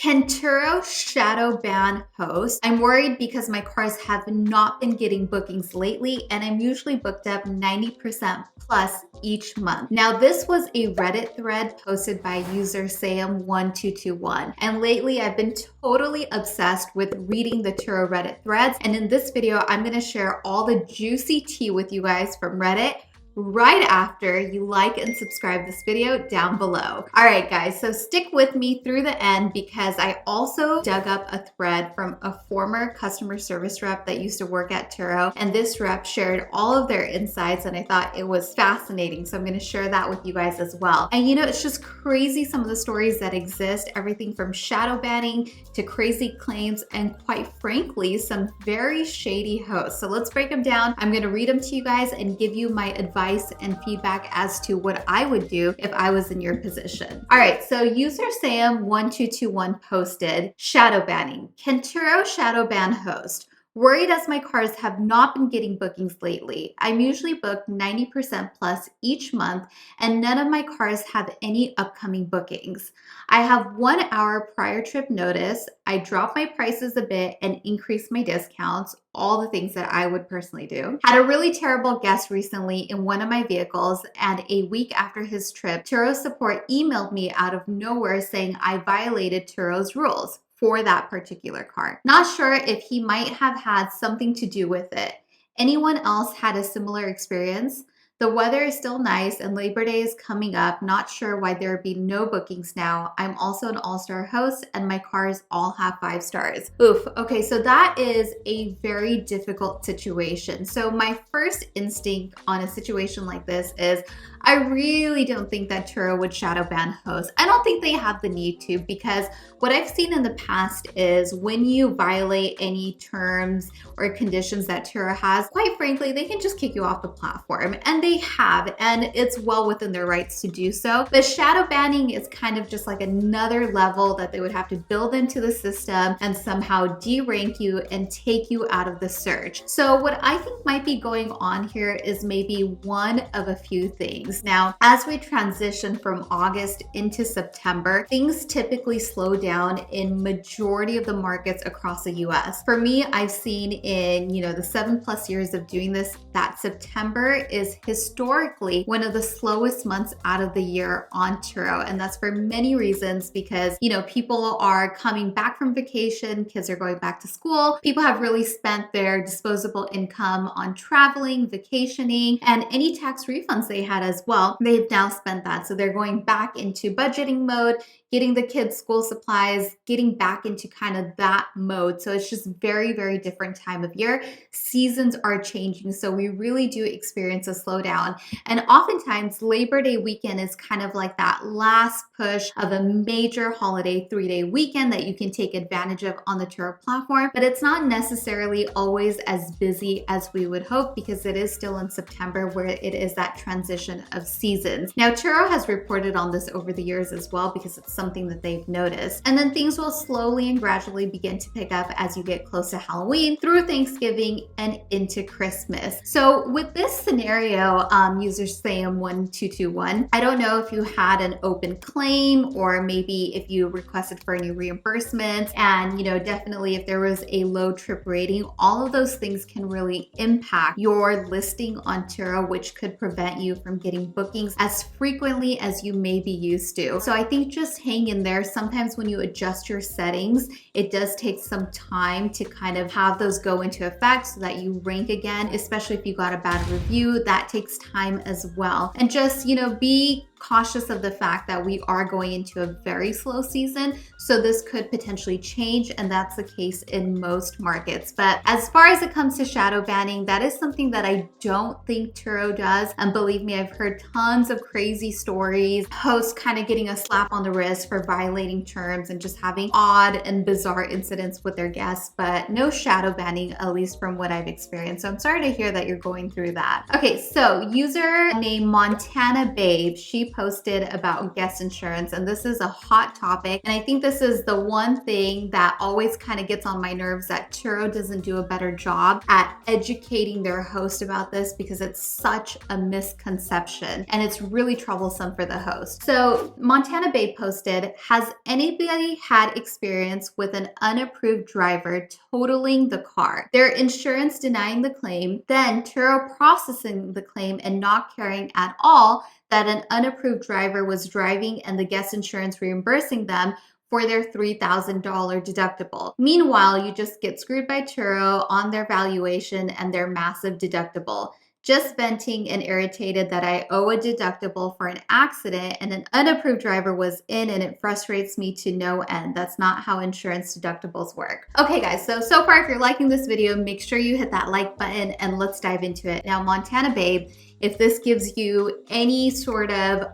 Can Turo shadow ban hosts? I'm worried because my cars have not been getting bookings lately and I'm usually booked up 90% plus each month. Now, this was a Reddit thread posted by user Saimah1221. And lately I've been totally obsessed with reading the Turo Reddit threads. And in this video, I'm gonna share all the juicy tea with you guys from Reddit right after you like and subscribe this video down below. All right, guys, so stick with me through the end because I also dug up a thread from a former customer service rep that used to work at Turo, and this rep shared all of their insights and I thought it was fascinating. So I'm gonna share that with you guys as well. And you know, it's just crazy some of the stories that exist, everything from shadow banning to crazy claims and quite frankly, some very shady hosts. So let's break them down. I'm gonna read them to you guys and give you my advice and feedback as to what I would do if I was in your position. All right, so user Sam1221 posted, shadow banning. Can Turo shadow ban host? Worried as my cars have not been getting bookings lately. I'm usually booked 90% plus each month and none of my cars have any upcoming bookings. I have 1 hour prior trip notice. I drop my prices a bit and increase my discounts, all the things that I would personally do. Had a really terrible guest recently in one of my vehicles and a week after his trip, Turo support emailed me out of nowhere saying I violated Turo's rules for that particular car. Not sure if he might have had something to do with it. Anyone else had a similar experience? The weather is still nice and Labor Day is coming up. Not sure why there would be no bookings now. I'm also an all-star host and my cars all have 5 stars. Oof, okay, so that is a very difficult situation. So my first instinct on a situation like this is I really don't think that Turo would shadow ban hosts. I don't think they have the need to because what I've seen in the past is when you violate any terms or conditions that Turo has, quite frankly, they can just kick you off the platform and they have, and it's well within their rights to do so. But shadow banning is kind of just like another level that they would have to build into the system and somehow derank you and take you out of the search. So what I think might be going on here is maybe one of a few things. Now, as we transition from August into September, things typically slow down in majority of the markets across the US. For me, I've seen in, the 7+ years of doing this, that September is historically one of the slowest months out of the year on Turo. And that's for many reasons because, people are coming back from vacation, kids are going back to school, people have really spent their disposable income on traveling, vacationing, and any tax refunds they had as well, they've now spent that. So they're going back into budgeting mode, getting the kids school supplies, getting back into kind of that mode. So it's just very, very different time of year. Seasons are changing. So we really do experience a slowdown. And oftentimes Labor Day weekend is kind of like that last push of a major holiday 3-day weekend that you can take advantage of on the Turo platform. But it's not necessarily always as busy as we would hope because it is still in September where it is that transition of seasons. Now, Turo has reported on this over the years as well because it's something that they've noticed. And then things will slowly and gradually begin to pick up as you get close to Halloween, through Thanksgiving, and into Christmas. So with this scenario, user Sam1221, I don't know if you had an open claim or maybe if you requested for any reimbursements and, definitely if there was a low trip rating, all of those things can really impact your listing on Turo, which could prevent you from getting bookings as frequently as you may be used to. So I think just hang in there. Sometimes when you adjust your settings, it does take some time to kind of have those go into effect so that you rank again, especially if you got a bad review. That takes time as well. And just, be cautious of the fact that we are going into a very slow season. So this could potentially change, and that's the case in most markets. But as far as it comes to shadow banning, that is something that I don't think Turo does. And believe me, I've heard tons of crazy stories, hosts kind of getting a slap on the wrist for violating terms and just having odd and bizarre incidents with their guests, but no shadow banning, at least from what I've experienced. So I'm sorry to hear that you're going through that. Okay, so user named Montana Babe, she posted about guest insurance, and this is a hot topic. And I think this is the one thing that always kind of gets on my nerves, that Turo doesn't do a better job at educating their host about this, because it's such a misconception and it's really troublesome for the host. So Montana Babe posted, has anybody had experience with an unapproved driver totaling the car, their insurance denying the claim, then Turo processing the claim and not caring at all that an unapproved driver was driving and the guest insurance reimbursing them for their $3,000 deductible? Meanwhile, you just get screwed by Turo on their valuation and their massive deductible. Just venting and irritated that I owe a deductible for an accident and an unapproved driver was in, and it frustrates me to no end. That's not how insurance deductibles work. Okay guys, so far if you're liking this video, make sure you hit that like button and let's dive into it. Now, Montana Babe, if this gives you any sort of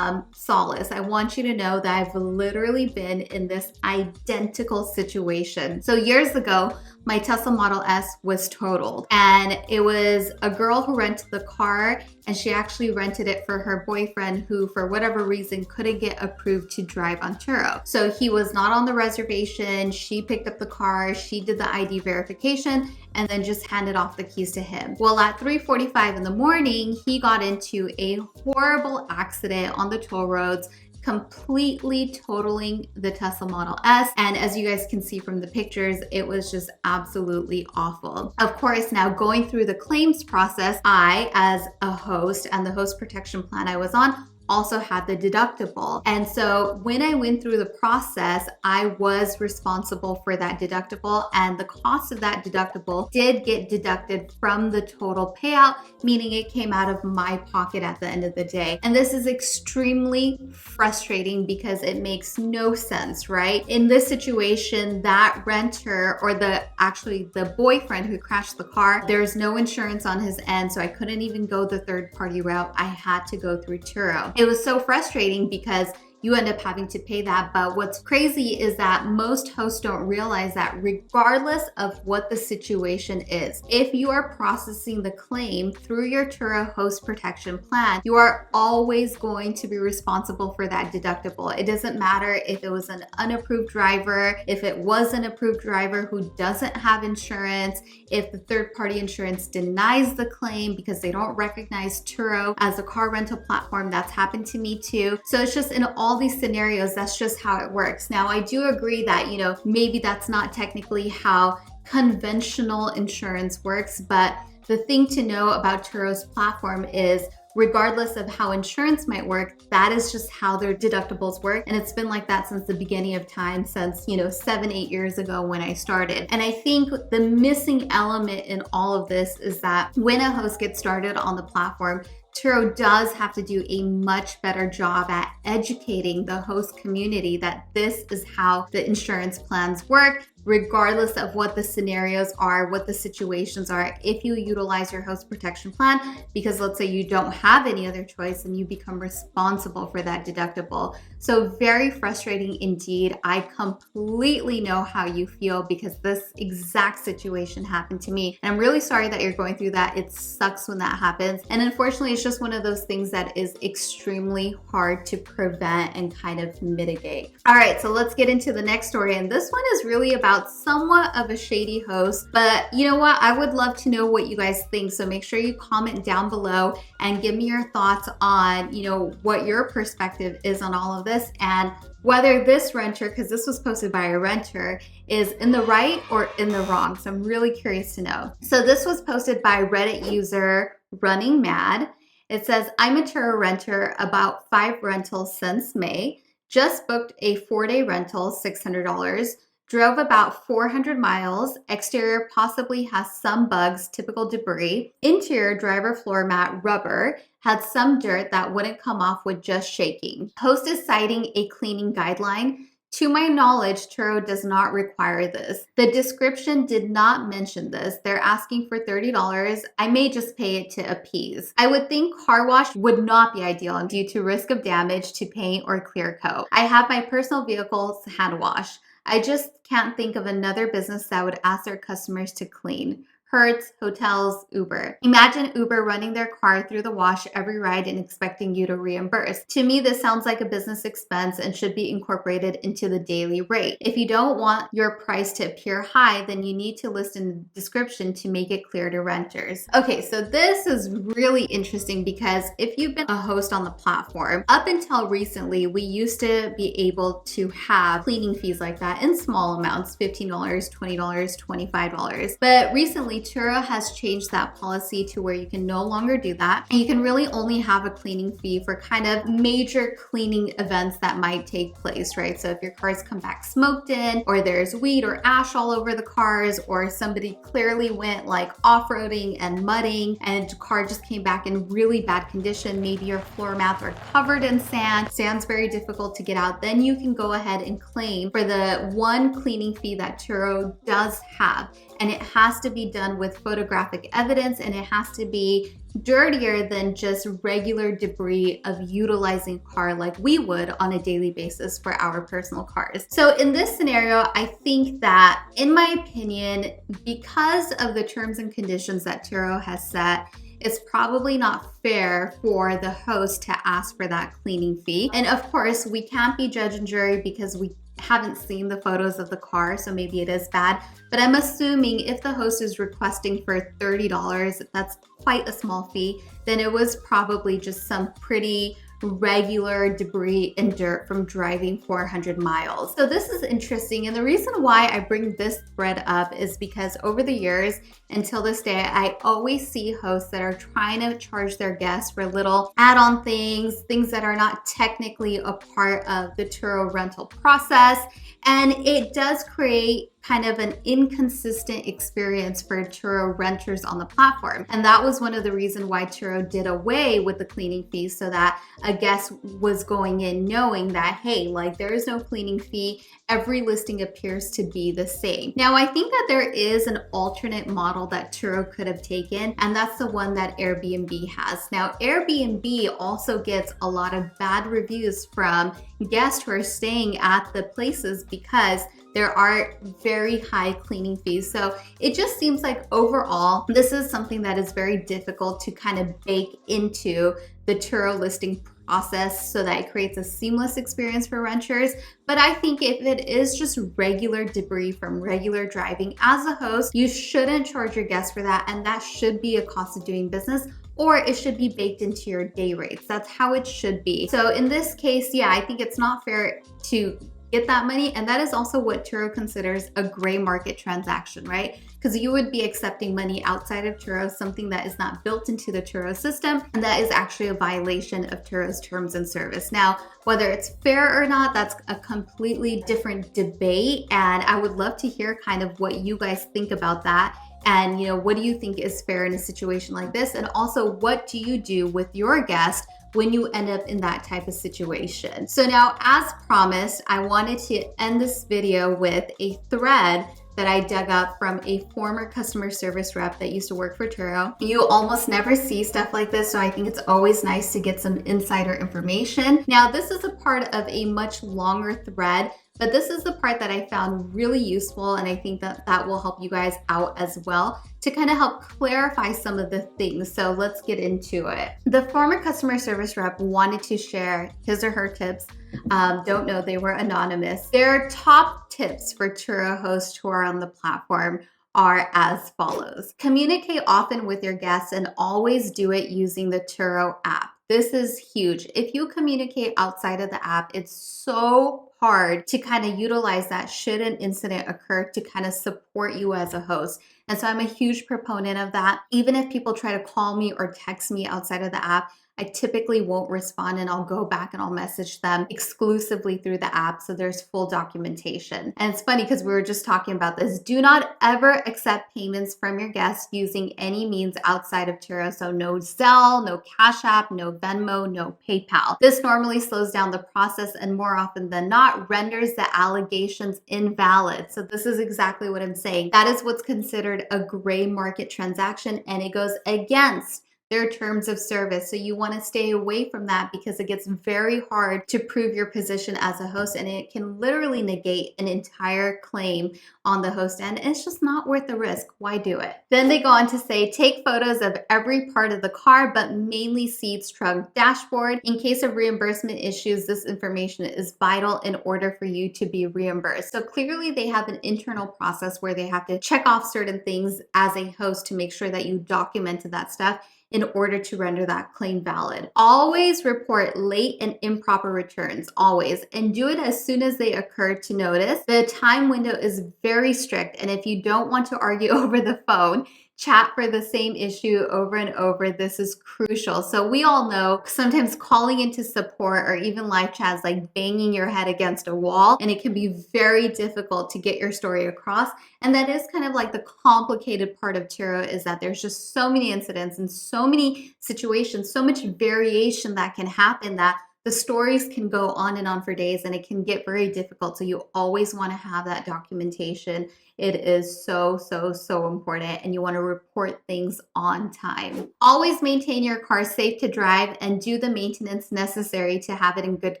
solace, I want you to know that I've literally been in this identical situation. So years ago, my Tesla Model S was totaled, and it was a girl who rented the car, and she actually rented it for her boyfriend who, for whatever reason, couldn't get approved to drive on Turo. So he was not on the reservation. She picked up the car, she did the ID verification, and then just handed off the keys to him. Well, at 3:45 in the morning, he got into a horrible accident on the toll roads, completely totaling the Tesla Model S. And as you guys can see from the pictures, it was just absolutely awful. Of course, now going through the claims process, I, as a host and the host protection plan I was on, also had the deductible. And so when I went through the process, I was responsible for that deductible, and the cost of that deductible did get deducted from the total payout, meaning it came out of my pocket at the end of the day. And this is extremely frustrating because it makes no sense, right? In this situation, that renter, or actually the boyfriend who crashed the car, there's no insurance on his end, so I couldn't even go the third party route. I had to go through Turo. It was so frustrating because you end up having to pay that. But what's crazy is that most hosts don't realize that regardless of what the situation is, if you are processing the claim through your Turo host protection plan, you are always going to be responsible for that deductible. It doesn't matter if it was an unapproved driver, if it was an approved driver who doesn't have insurance, if the third-party insurance denies the claim because they don't recognize Turo as a car rental platform. That's happened to me too. So it's just in all these scenarios, that's just how it works. Now, I do agree that, maybe that's not technically how conventional insurance works, but the thing to know about Turo's platform is, regardless of how insurance might work, that is just how their deductibles work. And it's been like that since the beginning of time, since 7-8 years ago when I started. And I think the missing element in all of this is that when a host gets started on the platform, Turo does have to do a much better job at educating the host community that this is how the insurance plans work, regardless of what the scenarios are, what the situations are. If you utilize your host protection plan, because let's say you don't have any other choice and you become responsible for that deductible. So very frustrating indeed. I completely know how you feel because this exact situation happened to me. And I'm really sorry that you're going through that. It sucks when that happens. And unfortunately, it's just one of those things that is extremely hard to prevent and kind of mitigate. All right, so let's get into the next story. And this one is really about somewhat of a shady host, but you know what? I would love to know what you guys think. So make sure you comment down below and give me your thoughts on, what your perspective is on all of this, and whether this renter, because this was posted by a renter, is in the right or in the wrong. So I'm really curious to know. So this was posted by Reddit user Running Mad. It says, I'm a Turo renter, about 5 rentals since May, just booked a 4-day rental, $600, drove about 400 miles, exterior possibly has some bugs, typical debris, interior driver floor mat rubber, had some dirt that wouldn't come off with just shaking. Host is citing a cleaning guideline. To my knowledge, Turo does not require this. The description did not mention this. They're asking for $30. I may just pay it to appease. I would think car wash would not be ideal due to risk of damage to paint or clear coat. I have my personal vehicle's hand wash. I just can't think of another business that would ask their customers to clean. Hertz, hotels, Uber. Imagine Uber running their car through the wash every ride and expecting you to reimburse. To me, this sounds like a business expense and should be incorporated into the daily rate. If you don't want your price to appear high, then you need to list in the description to make it clear to renters. Okay, so this is really interesting because if you've been a host on the platform, up until recently, we used to be able to have cleaning fees like that in small amounts, $15, $20, $25. But recently, Turo has changed that policy to where you can no longer do that. And you can really only have a cleaning fee for kind of major cleaning events that might take place, right? So if your cars come back smoked in, or there's weed or ash all over the cars, or somebody clearly went like off-roading and mudding and the car just came back in really bad condition, maybe your floor mats are covered in sand, sand's very difficult to get out, then you can go ahead and claim for the one cleaning fee that Turo does have. And it has to be done with photographic evidence, and it has to be dirtier than just regular debris of utilizing a car like we would on a daily basis for our personal cars. So in this scenario, I think that, in my opinion, because of the terms and conditions that Turo has set, it's probably not fair for the host to ask for that cleaning fee. And of course, we can't be judge and jury because we haven't seen the photos of the car, so maybe it is bad. But I'm assuming if the host is requesting for $30, that's quite a small fee, then it was probably just some pretty regular debris and dirt from driving 400 miles. So this is interesting. And the reason why I bring this thread up is because over the years, until this day, I always see hosts that are trying to charge their guests for little add-on things, things that are not technically a part of the Turo rental process. And it does create kind of an inconsistent experience for Turo renters on the platform. And that was one of the reasons why Turo did away with the cleaning fee, so that a guest was going in knowing that, hey, like there is no cleaning fee. Every listing appears to be the same. Now, I think that there is an alternate model that Turo could have taken, and that's the one that Airbnb has. Now, Airbnb also gets a lot of bad reviews from guests who are staying at the places because there are very high cleaning fees. So it just seems like overall, this is something that is very difficult to kind of bake into the Turo listing process so that it creates a seamless experience for renters. But I think if it is just regular debris from regular driving, as a host, you shouldn't charge your guests for that. And that should be a cost of doing business, or it should be baked into your day rates. That's how it should be. So in this case, yeah, I think it's not fair to get that money. And that is also what Turo considers a gray market transaction, right? Because you would be accepting money outside of Turo, something that is not built into the Turo system, and that is actually a violation of Turo's terms and service. Now, whether it's fair or not, that's a completely different debate. And I would love to hear kind of what you guys think about that. And, you know, what do you think is fair in a situation like this? And also, what do you do with your guest when you end up in that type of situation? So now, as promised, I wanted to end this video with a thread that I dug up from a former customer service rep that used to work for Turo. You almost never see stuff like this, so I think it's always nice to get some insider information. Now, this is a part of a much longer thread, but this is the part that I found really useful, and I think that that will help you guys out as well to kind of help clarify some of the things. So let's get into it. The former customer service rep wanted to share his or her tips. Don't know, they were anonymous. Their top tips for Turo hosts who are on the platform are as follows. Communicate often with your guests and always do it using the Turo app. This is huge. If you communicate outside of the app, it's so hard to kind of utilize that should an incident occur to kind of support you as a host. And so I'm a huge proponent of that. Even if people try to call me or text me outside of the app, I typically won't respond, and I'll go back and I'll message them exclusively through the app, so there's full documentation. And it's funny because we were just talking about this. Do not ever accept payments from your guests using any means outside of Turo. So no Zelle, no Cash App, no Venmo, no PayPal. This normally slows down the process and more often than not renders the allegations invalid. So this is exactly what I'm saying. That is what's considered a gray market transaction, and it goes against their terms of service. So you want to stay away from that because it gets very hard to prove your position as a host, and it can literally negate an entire claim on the host end. It's just not worth the risk. Why do it? Then they go on to say, take photos of every part of the car, but mainly seats, trunk, dashboard. In case of reimbursement issues, this information is vital in order for you to be reimbursed. So clearly they have an internal process where they have to check off certain things as a host to make sure that you documented that stuff in order to render that claim valid. Always report late and improper returns, always, and do it as soon as they occur to notice. The time window is very strict, and if you don't want to argue over the phone, chat for the same issue over and over. This is crucial. So we all know sometimes calling into support or even live chats like banging your head against a wall, and it can be very difficult to get your story across. And that is kind of like the complicated part of Turo, is that there's just so many incidents and so many situations, so much variation that can happen that the stories can go on and on for days, and it can get very difficult. So you always want to have that documentation. It is so, so, so important, and you want to report things on time. Always maintain your car safe to drive and do the maintenance necessary to have it in good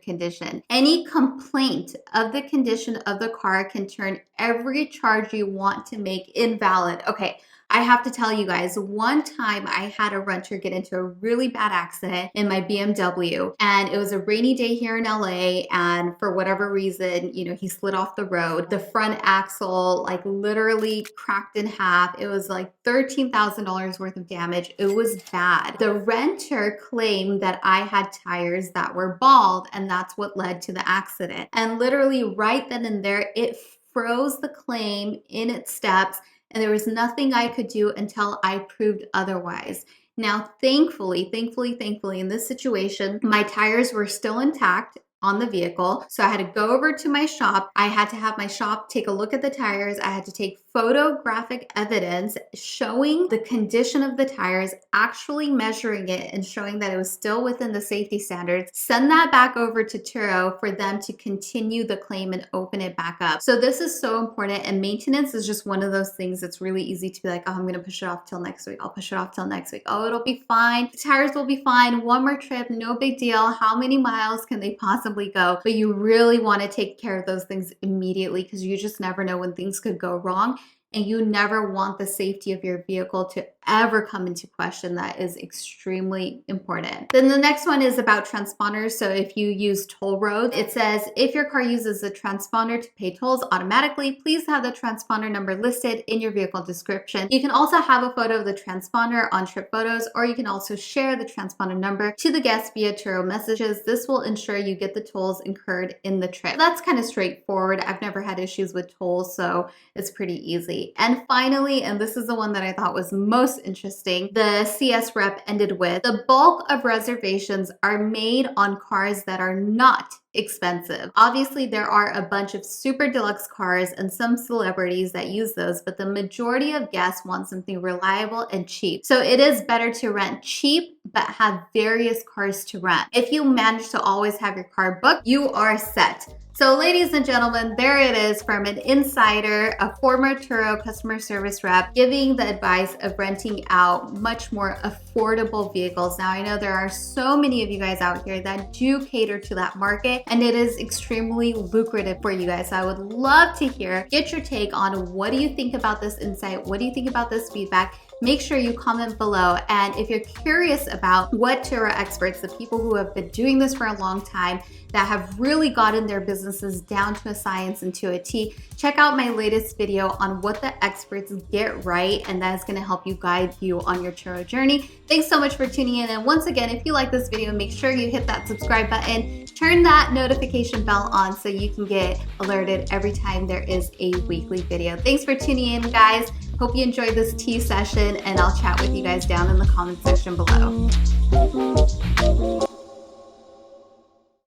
condition. Any complaint of the condition of the car can turn every charge you want to make invalid. Okay. I have to tell you guys, one time I had a renter get into a really bad accident in my BMW, and it was a rainy day here in LA, and for whatever reason, he slid off the road. The front axle like literally cracked in half. It was like $13,000 worth of damage. It was bad. The renter claimed that I had tires that were bald, and that's what led to the accident. And literally right then and there, it froze the claim in its steps, and there was nothing I could do until I proved otherwise. Now, thankfully, in this situation, my tires were still intact on the vehicle. So I had to go over to my shop. I had to have my shop take a look at the tires. I had to take photographic evidence showing the condition of the tires, actually measuring it and showing that it was still within the safety standards, send that back over to Turo for them to continue the claim and open it back up. So this is so important, and maintenance is just one of those things that's really easy to be like, oh, I'm gonna push it off till next week. I'll push it off till next week. Oh, it'll be fine. The tires will be fine. One more trip, no big deal. How many miles can they possibly go? But you really wanna take care of those things immediately, because you just never know when things could go wrong. And you never want the safety of your vehicle to ever come into question. That is extremely important. Then the next one is about transponders. So if you use toll roads, it says, if your car uses a transponder to pay tolls automatically, please have the transponder number listed in your vehicle description. You can also have a photo of the transponder on trip photos, or you can also share the transponder number to the guest via Turo messages. This will ensure you get the tolls incurred in the trip. That's kind of straightforward. I've never had issues with tolls, so it's pretty easy. And finally, and this is the one that I thought was most interesting, the CS rep ended with, the bulk of reservations are made on cars that are not expensive. Obviously, there are a bunch of super deluxe cars and some celebrities that use those, but the majority of guests want something reliable and cheap. So it is better to rent cheap, but have various cars to rent. If you manage to always have your car booked, you are set. So ladies and gentlemen, there it is from an insider, a former Turo customer service rep, giving the advice of renting out much more affordable vehicles. Now, I know there are so many of you guys out here that do cater to that market, and it is extremely lucrative for you guys. So I would love to get your take on, what do you think about this insight? What do you think about this feedback? Make sure you comment below. And if you're curious about what Turo experts, the people who have been doing this for a long time, that have really gotten their businesses down to a science and to a T, check out my latest video on what the experts get right, and that is going to help you guide you on your Turo journey. Thanks so much for tuning in. And once again, if you like this video, make sure you hit that subscribe button, turn that notification bell on so you can get alerted every time there is a weekly video. Thanks for tuning in, guys. Hope you enjoyed this tea session, and I'll chat with you guys down in the comment section below.